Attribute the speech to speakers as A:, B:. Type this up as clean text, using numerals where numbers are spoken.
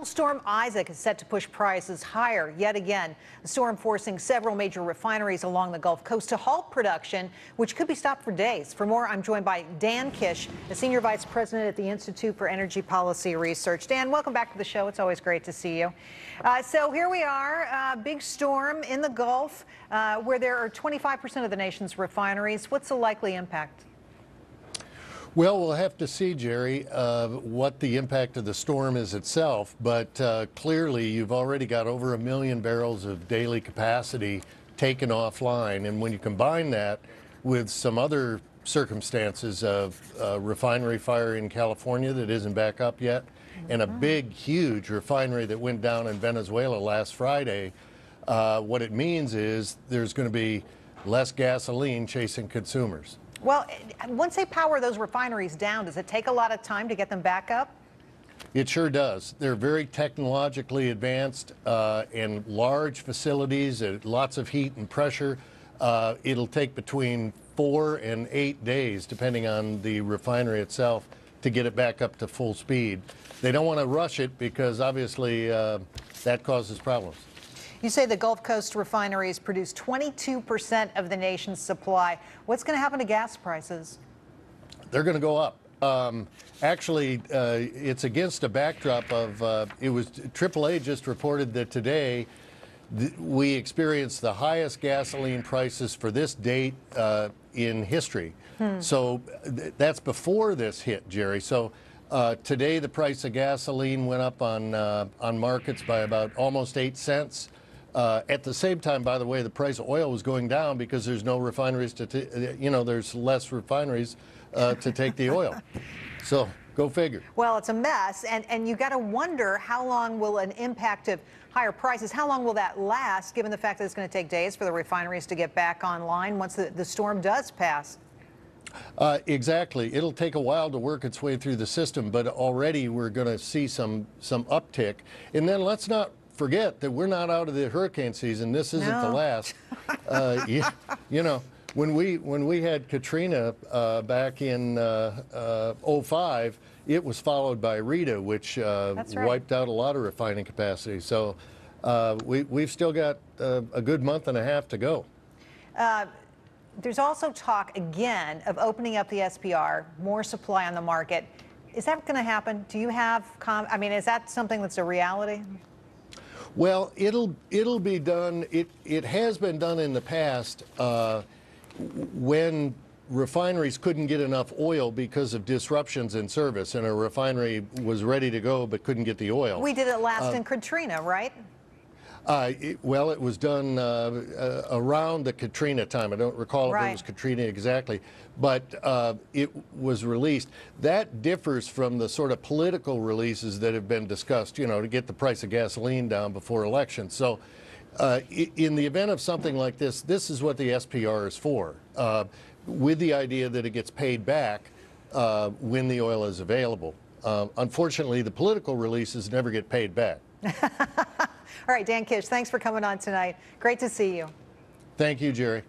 A: Storm Isaac is set to push prices higher yet again. The storm forcing several major refineries along the Gulf Coast to halt production, which could be stopped for days. For more, I'm joined by Dan Kish, the Senior Vice President at the Institute for Energy Policy Research. Dan, welcome back to the show. It's always great to see you. So here we are, big storm in the Gulf where there are 25% of the nation's refineries. What's the likely impact?
B: Well, we'll have to see, Jerry, what the impact of the storm is itself, but clearly you've already got over 1 million barrels of daily capacity taken offline, and when you combine that with some other circumstances of refinery fire in California that isn't back up yet, and a big, huge refinery that went down in Venezuela last Friday, what it means is there's going to be less gasoline chasing consumers.
A: Well, once they power those refineries down, does it take a lot of time to get them back up?
B: It sure does. They're very technologically advanced and large facilities, lots of heat and pressure. It'll take between 4 and 8 days, depending on the refinery itself, to get it back up to full speed. They don't want to rush it because obviously that causes problems.
A: You say the Gulf Coast refineries produce 22% of the nation's supply. What's going to happen to gas prices?
B: They're going to go up. Actually, it's against a backdrop of, it was AAA just reported that today we experienced the highest gasoline prices for this date in history. So that's before this hit, Jerry. So today the price of gasoline went up on markets by about almost 8 cents. At the same time, by the way, the price of oil was going down because there's no refineries to, there's less refineries to take the oil. So go figure.
A: Well, it's a mess, and you got to wonder how long will an impact of higher prices, how long will that last, given the fact that it's going to take days for the refineries to get back online once the storm does pass?
B: Exactly. It'll take a while to work its way through the system, but already we're going to see some uptick. And then let's not forget that we're not out of the hurricane season. This isn't the last. When we had Katrina back in '05, it was followed by Rita, which wiped out a lot of refining capacity. So we've still got a good month and a half to go.
A: There's also talk again of opening up the SPR, more supply on the market. Is that going to happen? Do you have, is that something that's a reality?
B: Well, it'll be done. It has been done in the past when refineries couldn't get enough oil because of disruptions in service, and a refinery was ready to go but couldn't get the oil.
A: We did it last in Katrina, right?
B: Well, it was done around the Katrina time. I don't recall if it was Katrina exactly, but it was released. That differs from the sort of political releases that have been discussed, to get the price of gasoline down before elections. So in the event of something like this, this is what the SPR is for, with the idea that it gets paid back when the oil is available. Unfortunately, the political releases never get paid back.
A: All right, Dan Kish, thanks for coming on tonight. Great to see you.
B: Thank you, Jerry.